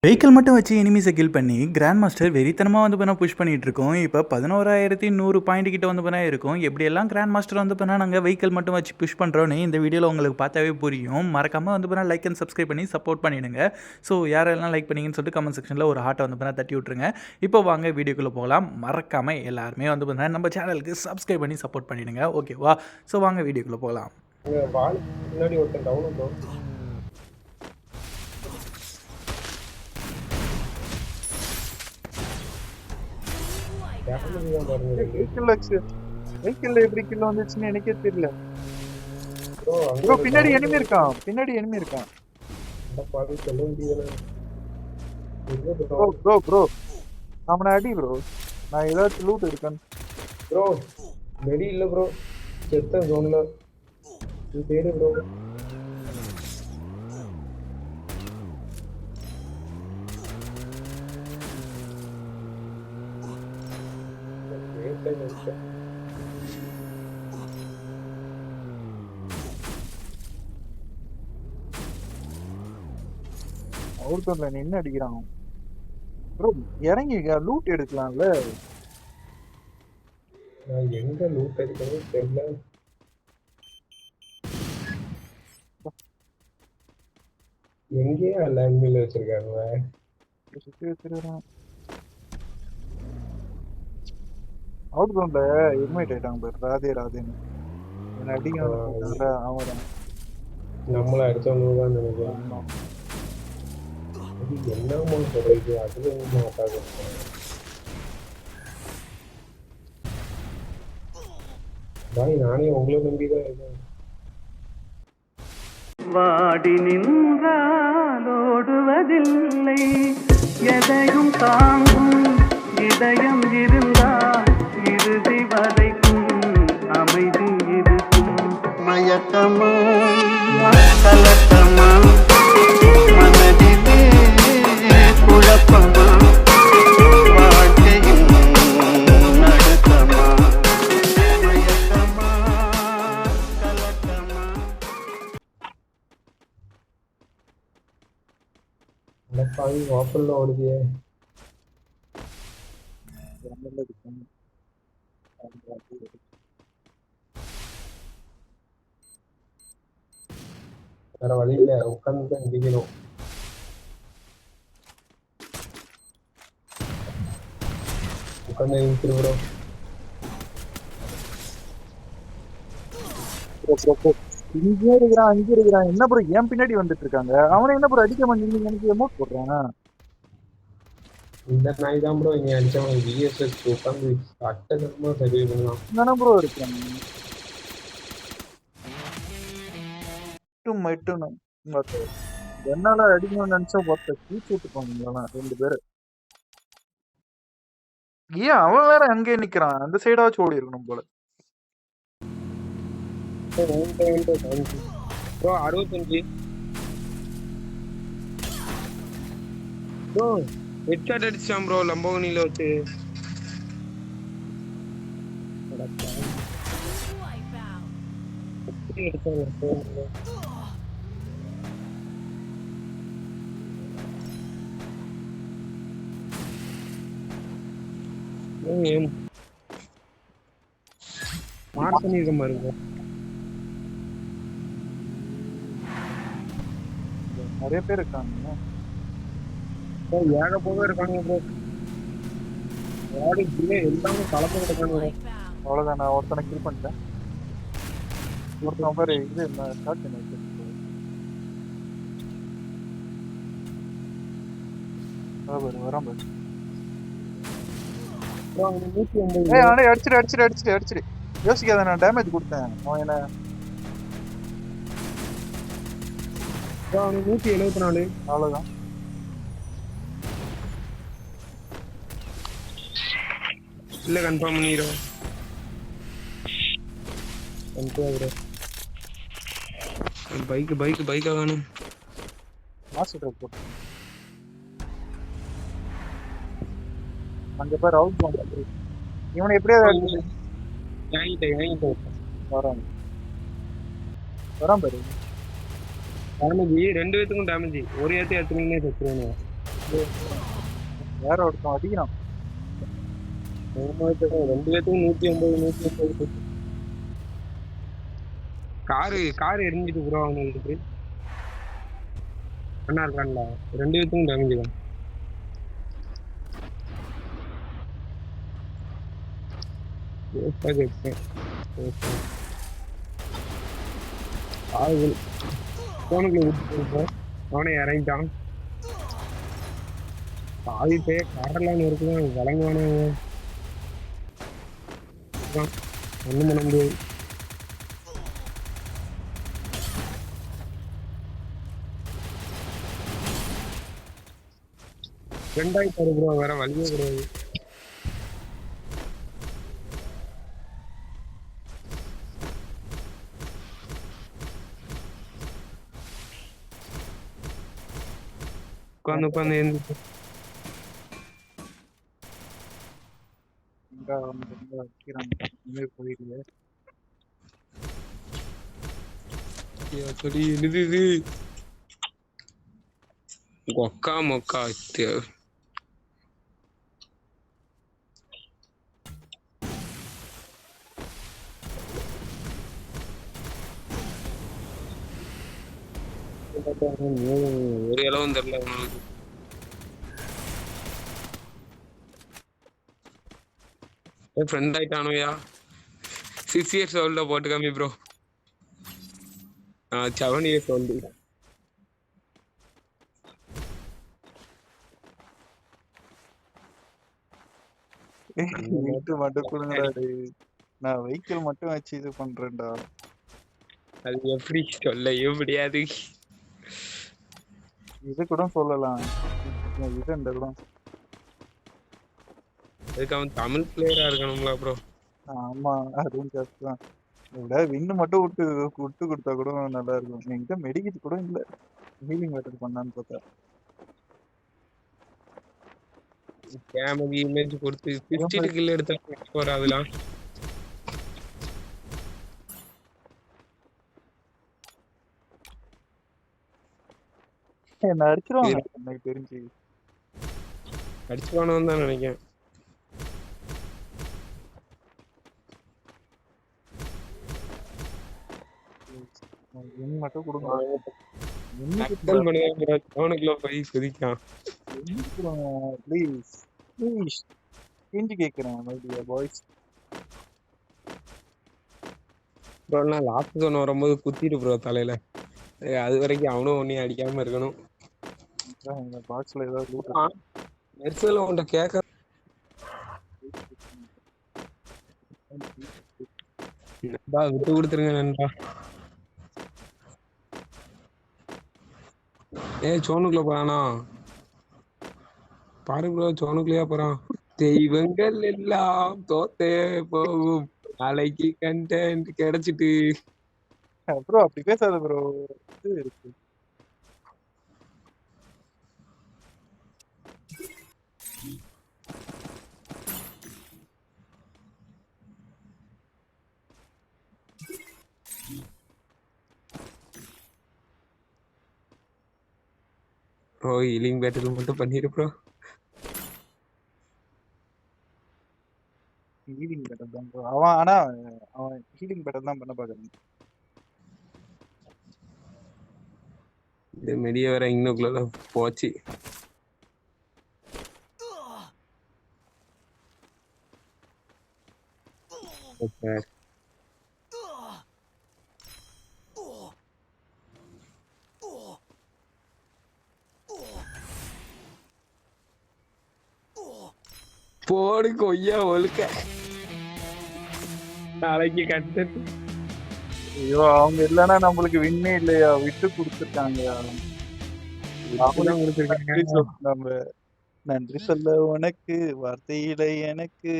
Vehicle மட்டும் வச்சு எனிமீஸை kill பண்ணி கிராண்ட் மாஸ்டர் வெறித்தனமாக வந்து பண்ணால் புஷ் பண்ணிகிட்டு இருக்கோம். இப்போ 11,100 பாயிண்ட் கிட்ட வந்து பண்ணால் இருக்கும். எப்படியெல்லாம் கிராண்ட் மாஸ்டர் வந்து பண்ணால் நாங்கள் வெஹிக்கிள் மட்டும் வச்சு புஷ் பண்ணுறோன்னு இந்த வீடியோவில் உங்களுக்கு பார்த்தாவே புரியும். மறக்காமல் வந்து பண்ணால் லைக் அண்ட் சப்ஸ்கிரைப் பண்ணி சப்போர்ட் பண்ணிவிடுங்க. ஸோ யாரெல்லாம் லைக் பண்ணிங்கன்னு சொல்லிட்டு கமெண்ட் செக்ஷனில் ஒரு ஹார்ட்டை வந்து பண்ணால் தட்டி விட்ருங்க. இப்போ வாங்க வீடியோக்குள்ளே போகலாம். மறக்காமல் எல்லாருமே வந்து பண்ணால் நம்ம சேனலுக்கு சப்ஸ்கிரைப் பண்ணி சப்போர்ட் பண்ணிவிடுங்க. ஓகேவா? ஸோ வாங்க வீடியோக்குள்ளே போகலாம். முன்னாடி ஒருத்தன் டவுன் ப்ரோ. வெஹிக்கிள்ல எப்படி கில் வந்துச்சுன்னு எனக்கே தெரியல. ப்ரோ பின்னாடி எனிமி இருக்கான். அந்த பாதி சொல்ல முடியல. ப்ரோ அவனை அடி ப்ரோ. நான் ஏதாச்சும் லூட் இருக்கேன் ப்ரோ. வெடி இல்ல ப்ரோ. செத்த ஜோன்ல இது பேரு ப்ரோ. ஒருத்தன்ல நின்று அடிக்கிறான் ப்ரோ. இறங்கி லூட் எடுக்கலாம்ல. நான் எங்க லூட் எடுக்கணும் தெரியல. எங்கே லேண்ட்மில் வச்சிருக்காங்க. அவுட் கிரவுண்ட்ல எலிமினேட் ஆயிட்டாங்க பேர். ராதேன்னு என்ன அடிக்க அவன் நம்மள அடிச்சவங்க தான் நினைக்கிறேன். அது என்னமோ சொல்றது. அதுல மாட்டாங்க. பாய் நானே உங்களை நம்பிதான் இருக்கேன். வாடி நின்றாலோடுவதில்லை, எதையும் தாங்கும் இதயம் இருந்தால் இறுதி வரைக்கும் அமைதி இருக்கும். மயக்கமா கலக்கமா மனதிலே குழப்பமா வாழ்க்கையின் நடுக்கமா மயக்கமா கலக்கமா. அந்த பாய் வாசல்ல ஓடுதியே. வேற வழி இல்ல, உட்கார்ந்து அடிக்கணும். உட்கார்ந்து இருக்கிறோம். அங்கே இருக்கிறான். என்ன ப்ரோ ஏன் பின்னாடி வந்துட்டு இருக்காங்க? அவனை என்ன ப்ரோ அடிக்க மாட்டேங்க? எனக்கு எமோட் போடுறான். இந்த நாய் தான் ப்ரோ இங்க அடிச்சவங்க. விஎஸ்எஸ் உட்காந்து அட்டமா சர்வே பண்ணலாம். தானே ப்ரோ இருக்கான். என்னால அடிக்கணும்னு நினைச்சா பார்த்த கீச்சு விட்டுப்பாங்களா 2 பேரு. ஏன் அவன் வேற அங்கே நிக்கிறான்? அந்த சைடாச்சும் ஓடி இருக்கணும் போல. ப்ரோ 65 ப்ரோ ஹெட்ஷாட் அடிச்சான் ப்ரோ. லம்போகனில வச்சு மார்க் பண்ணிருக்க பாருங்க. நிறைய பேர் இருக்காங்க. ஏக போக இருக்காங்க ப்ரோ. எல்லாமே கலப்பு கிடக்காங்க. அவ்வளவுதான். நான் ஒருத்தனை கில் பண்ணிட்டேன். ஒருத்தன் பேரு இது ஸ்டார்ட் பண்ணி வரான் பாரு. அடிச்சிடு. யோசிக்காத, நான் டேமேஜ் கொடுத்தேன். அவன் என்ன 174. அவ்வளவுதான். இல்ல கன்ஃபார்ம் பண்ணிடுறோம். பைக் வேணும். மாஸ்டர் போட்டு அங்க பேர் அவுட் பண்ணுறது. இவனை எப்படியா வரான் பாரு. டேமேஜ் 2 பேத்துக்கும் டேமேஜ். ஒரு ஏத்து எடுத்துனீங்கன்னே செத்துருவேன். வேற ஒருத்தன் அடிக்கிறான். ரெண்டு பேத்துக்கும் 150 காரு எரிஞ்சிட்டு ப்ரோ அவனுக்கு அண்ணா இருக்கான்ல 2 பேத்துக்கும் டேமேஜ் தான். போனுக்குள்ள விட்டு அவனே இறங்கிட்டான். பாதி பேர் காரெல்லாம் இருக்குதான் வழங்குவானவங்க ஒண்ணும் பண்ண முடியாது. ரெண்டாயிரத்தி ப்ரோ வேற வழியே கிடையாது. உட்காந்து எழுந்து இங்க வந்து இங்க வைக்கிறான். இனிமே போயிடுது. சொல்லி எழுதுது கொக்கா மொக்கா ஒரு இளவும் தெரியல அவங்களுக்கு. ஃப்ரெண்ட் ஆயிட்டானுயா 6 years old போட்டு காமி ப்ரோ. 7 years old. வீட்டு மட்டும் கொடுங்கடா டேய். நான் வெஹிக்கிள் மட்டும் வச்சு இது பண்றேன்டா. அது எப்படி சொல்லவே முடியாது. இது கூட சொல்லலாம். இது இந்த கூட. அதுக்கு அவன் தமிழ் பிளேயரா இருக்கணும்ல ப்ரோ. ஆமா அதுவும் கரெக்ட் தான். விட வின்னு மட்டும் விட்டு கொடுத்தா கூட நல்லா இருக்கும். என்கிட்ட மெடிக்கிட் கூட இல்ல. ஹீலிங் வாட்டர் பண்ணான்னு பார்த்தா. கேமரா இமேஜ் கொடுத்து 50 கில் எடுத்தா போறாதுலாம். என்ன அடிச்சிருவாங்க எனக்கு தெரிஞ்சு. அடிச்சுவானு தான் நினைக்கிறேன். வின் மட்டும் கொடுங்க. அவனுக்குள்ள போய் குதிக்கான். ப்ளீஸ் ப்ளீஸ் கெஞ்சி கேட்கிறேன் மைடியா பாய்ஸ். ப்ரோ நான் லாஸ்ட் ஜோன் வரும்போது குத்திட்டு ப்ரோ தலையில. அது வரைக்கும் அவனும் ஒன்னையும் அடிக்காம இருக்கணும். பாக்ஸ்ல ஏதாவது லூட் நெர்சல் உன்கிட்ட கேட்க விட்டு கொடுத்துருங்க நண்பா. சோனுக்குள்ள போறானா பாரு ப்ரோ. சோனுக்குள்ளயா போறான். தெய்வங்கள் எல்லாம் தோத்தே போகும் நாளைக்கு கண்டென்ட் கிடைச்சிட்டு. ப்ரோ அப்படி பேசாத ப்ரோ. இது இருக்கு. ப்ரோ ஹீலிங் பேட்டில் மட்டும் பண்ணிரு ப்ரோ. ஹீலிங் பேட்டர் தான் ப்ரோ. அவன் ஆனா அவன் ஹீலிங் பேட்டர் தான் பண்ண பாக்குறான். இந்த மெடிய வர இன்னுக்குள்ள போச்சு. போடு கொய்யா ஒழுக்க நாளைக்கு கண்டென்ட். ஐயோ அவங்க இல்லைன்னா நம்மளுக்கு வின்னே இல்லையா. விட்டு கொடுத்துருக்காங்க. நம்ம நன்றி சொல்ல உனக்கு வார்த்தையில எனக்கு.